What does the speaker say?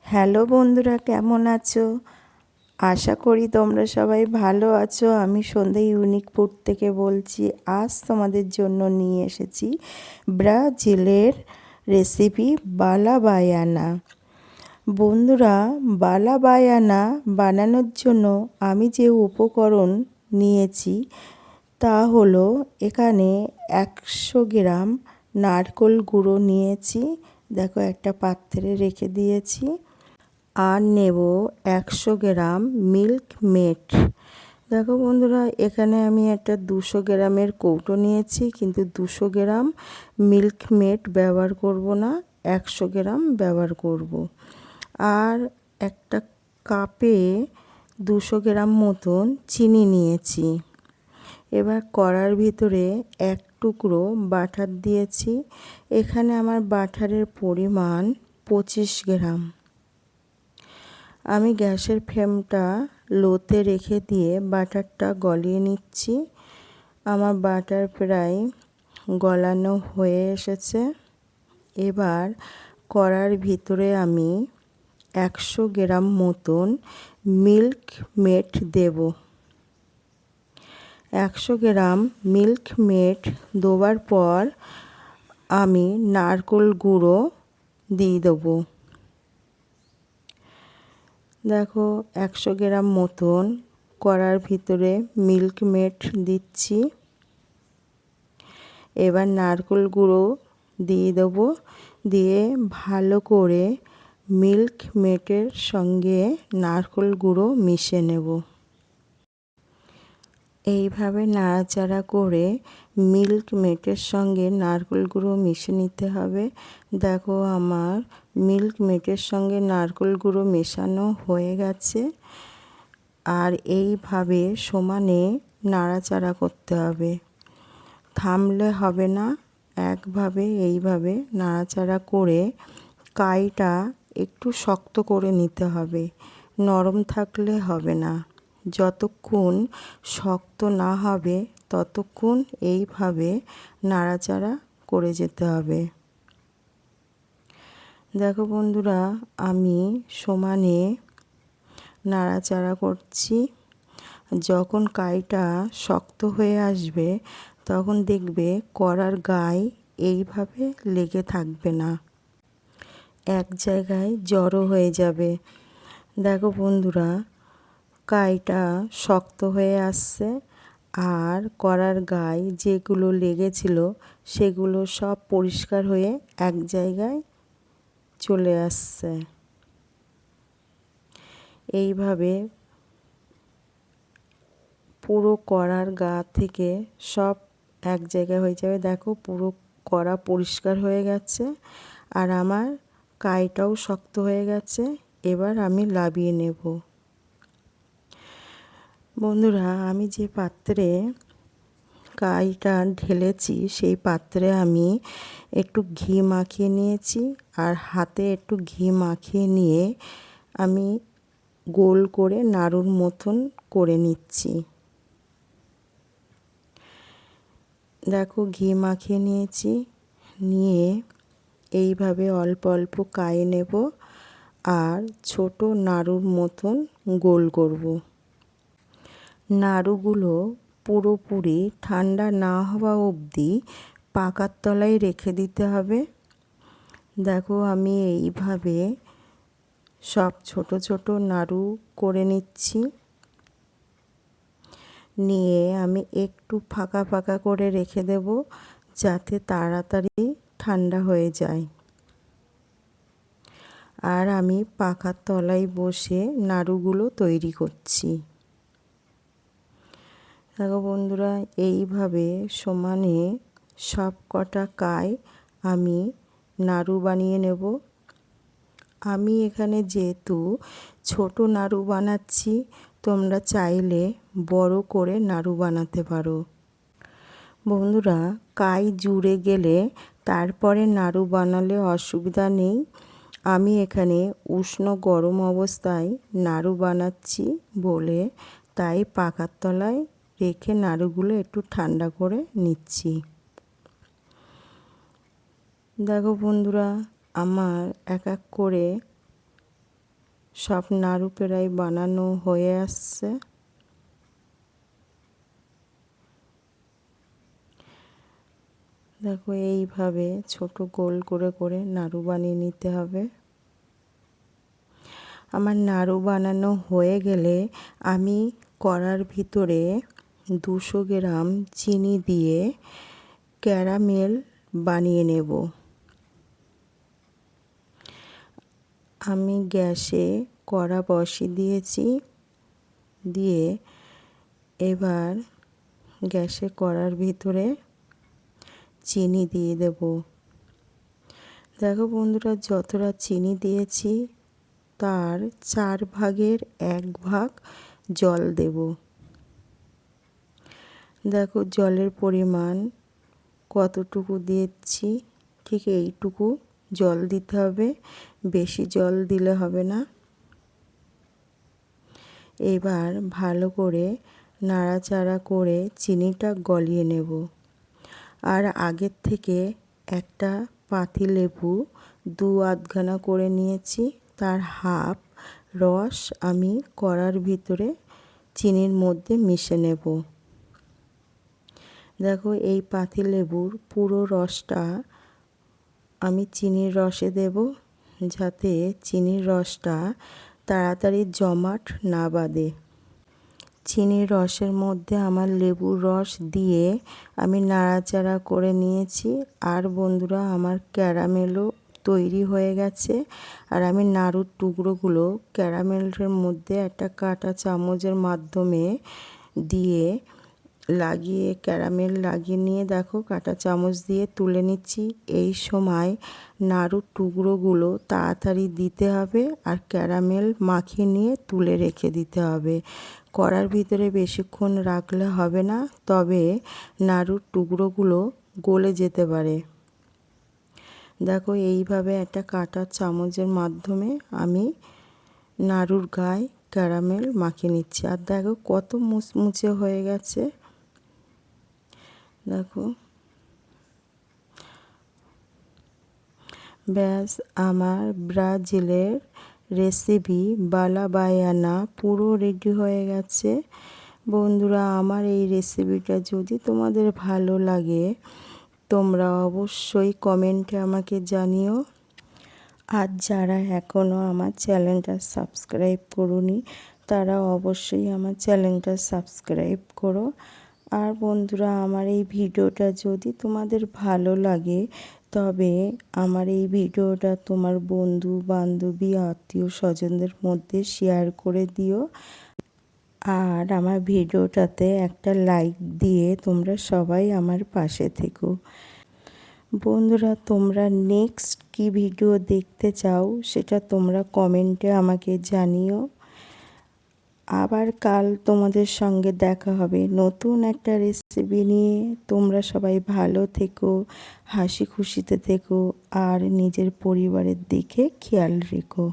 Hello বন্ধুরা, কেমন আছো? আশা করি তোমরা সবাই ভালো আছো। আমি সন্ধ্যা ইউনিক ফুড থেকে বলছি। আজ তোমাদের জন্য নিয়ে এসেছি ব্রাজিলের রেসিপি বালাবায়ানা। বন্ধুরা, বালাবায়ানা বানানোর জন্য আমি যে উপকরণ নিয়েছি তা হলো এখানে 100 গ্রাম নারকেল গুঁড়ো নিয়েছি। দেখো, একটা পাত্রে রেখে দিয়েছি। আর নেব 100 গ্রাম মিল্ক মেড। দেখো বন্ধুরা, এখানে আমি একটা 200 গ্রামের কৌটো নিয়েছি, কিন্তু 200 গ্রাম মিল্ক মেড ব্যবহার করব না, 100 গ্রাম ব্যবহার করব। আর একটা কাপে 200 গ্রাম মতন চিনি নিয়েছি। এবার কড়ার ভিতরে এক টুকরো বাটার দিয়েছি। এখানে আমার বাটারের পরিমাণ 25 গ্রাম। আমি গ্যাসের ফ্লেমটা লোতে রেখে দিয়ে বাটারটা গলিয়ে নিচ্ছি। আমার বাটার প্রায় গলানো হয়ে এসেছে। এবার কড়ার ভিতরে আমি 100 গ্রাম মতন মিল্ক মেড দেব। 100 গ্রাম মিল্ক মেড দেওয়ার পর আমি নারকেল গুঁড়ো দিয়ে দেবো। দেখো, 100 গ্রাম মতন কড়ার ভিতরে মিল্ক মেড দিচ্ছি। এবার নারকেল গুঁড়ো দিয়ে দেবো, দিয়ে ভালো করে মিল্ক মেডের সঙ্গে নারকেল গুঁড়ো মিশিয়ে নেব। এইভাবে নাড়াচাড়া করে মিল্ক মেডের সঙ্গে নারকেল গুঁড়ো মিশিয়ে নিতে হবে। দেখো, আমার মিল্ক মেডের সঙ্গে নারকেল গুঁড়ো মেশানো হয়ে গেছে। আর এইভাবে সমানে নাড়াচাড়া করতে হবে, থামলে হবে না। একভাবে এইভাবে নাড়াচাড়া করে কাইটা একটু শক্ত করে নিতে হবে, নরম থাকলে হবে না। যতক্ষণ শক্ত না হবে ততক্ষণ এইভাবে নাড়াচাড়া করে যেতে হবে। দেখো বন্ধুরা, আমি সমানে নাড়াচাড়া করছি। যখন কাইটা শক্ত হয়ে আসবে তখন দেখবে কড়ার গায়ে এইভাবে লেগে থাকবে না, এক জায়গায় জড়ো হয়ে যাবে। দেখো বন্ধুরা, কাইটা শক্ত হয়ে আসছে আর কড়ার গায়ে যেগুলো লেগেছিল সেগুলো সব পরিষ্কার হয়ে এক জায়গায় চলে আসছে। এইভাবে পুরো কড়ার গা থেকে সব এক জায়গায় হয়ে যাবে। দেখো, পুরো কড়া পরিষ্কার হয়ে গেছে আর আমার কাইটাও শক্ত হয়ে গেছে। এবার আমি লাবিয়ে নেব। বন্ধুরা, আমি যে পাত্রে কাইটা ঢেলেছি সেই পাত্রে আমি একটু ঘি মাখিয়ে নিয়েছি, আর হাতে একটু ঘি মাখিয়ে নিয়ে আমি গোল করে নাড়ুর মতন করে নিচ্ছি। দেখো, ঘি মাখিয়ে নিয়েছি, নিয়ে এইভাবে অল্প অল্প কায়ে নেব আর ছোট নাড়ুর মতন গোল করব। নাড়ুগুলো পুরোপুরি ঠান্ডা না হওয়া অবধি পাকার তলায় রেখে দিতে হবে। দেখো, আমি এইভাবে সব ছোট ছোট নাড়ু করে নিচ্ছি। নিয়ে আমি একটু ফাঁকা ফাঁকা করে রেখে দেব, যাতে তাড়াতাড়ি ঠান্ডা হয়ে যায়। আর আমি পাখার তলায় বসে নাড়ুগুলো তৈরি করছি। দেখো বন্ধুরা, এইভাবে সমানে সব কটা কাই আমি নাড়ু বানিয়ে নেব। আমি এখানে যেহেতু ছোট নাড়ু বানাচ্ছি, তোমরা চাইলে বড় করে নাড়ু বানাতে পারো। বন্ধুরা, কাই জুড়ে গেলে তারপরে নাড়ু বানালে অসুবিধা নেই। আমি এখানে উষ্ণ গরম অবস্থায় নাড়ু বানাচ্ছি বলে তাই পাখার তলায় রেখে নাড়ুগুলো একটু ঠান্ডা করে নিচ্ছি। দেখো বন্ধুরা, আমার এক এক করে সব নাড়ু প্রায় বানানো হয়ে আসছে। দেখো এইভাবে ছোট গোল করে করে নাড়ু বানিয়ে নিতে হবে। আমার নাড়ু বানানো হয়ে গেলে আমি কড়ার ভিতরে 200 গ্রাম চিনি দিয়ে ক্যারামেল বানিয়ে নেব। আমি গ্যাসে কড়া বসিয়ে দিয়েছি, দিয়ে এবার গ্যাসে কড়ার ভিতরে চিনি দিয়ে দেব। দেখো বন্ধুরা, যতটা চিনি দিয়েছি তার 4 ভাগের 1 ভাগ জল দেব। দেখো জলের পরিমাণ কতটুকু দিচ্ছি, ঠিক এইটুকু জল দিতে হবে, বেশি জল দিলে হবে না। এবার ভালো করে নাড়াচাড়া করে চিনিটা গলিয়ে নেব। আর আগের থেকে একটা পাতিলেবু 2 আধখানা করে নিয়েছি, তার হাফ রস আমি কড়ার ভিতরে চিনির মধ্যে মিশে নেব। দেখো এই পাতিলেবুর পুরো রসটা আমি চিনির রসে দেব, যাতে চিনির রসটা তাড়াতাড়ি জমাট না বাঁধে। চিনির রসের মধ্যে আমার লেবুর রস দিয়ে আমি নাড়াচাড়া করে নিয়েছি। আর বন্ধুরা, আমার ক্যারামেলও তৈরি হয়ে গেছে। আর আমি নাড়ুর টুকরোগুলো ক্যারামেলের মধ্যে একটা কাঁটা চামচের মাধ্যমে দিয়ে ক্যারামেল লাগিয়ে নিয়ে দেখো কাঁটা চামচ দিয়ে তুলে নিচ্ছি। এই সময় নাড়ুর টুকরোগুলো তাড়াতাড়ি দিতে হবে আর ক্যারামেল মাখিয়ে নিয়ে তুলে রেখে দিতে হবে। কড়ার ভিতরে বেশিক্ষণ রাখলে হবে না, তবে নাড়ুর টুকরোগুলো গলে যেতে পারে। দেখো এইভাবে একটা কাঁটা চামচের মাধ্যমে আমি নাড়ুর গায়ে ক্যারামেল মাখিয়ে নিচ্ছি। আর দেখো কত মুচমুচে হয়ে গেছে। দেখো ব্যাস, আমার ব্রাজিলের রেসিপি বালাবায়ানা পুরো রেডি হয়ে গেছে। বন্ধুরা, আমার এই রেসিপিটা যদি তোমাদের ভালো লাগে তোমরা অবশ্যই কমেন্টে আমাকে জানিও। আর যারা এখনও আমার চ্যানেলটা সাবস্ক্রাইব করোনি তারা অবশ্যই আমার চ্যানেলটা সাবস্ক্রাইব করো। আর বন্ধুরা, আমার এই ভিডিওটা যদি তোমাদের ভালো লাগে তবে আমার এই ভিডিওটা তোমার বন্ধু বান্ধবী আত্মীয় স্বজনদের মধ্যে শেয়ার করে দিও। আর আমার ভিডিওটাতে একটা লাইক দিয়ে তোমরা সবাই আমার পাশে থেকো। বন্ধুরা, তোমরা নেক্সট কি ভিডিও দেখতে চাও সেটা তোমরা কমেন্টে আমাকে জানিও। আবার কাল তোমাদের সঙ্গে দেখা হবে নতুন একটা রেসিপি নিয়ে। তোমরা সবাই ভালো থেকো, হাসি খুশিতে থেকো আর নিজের পরিবারের দিকে খেয়াল রেখো।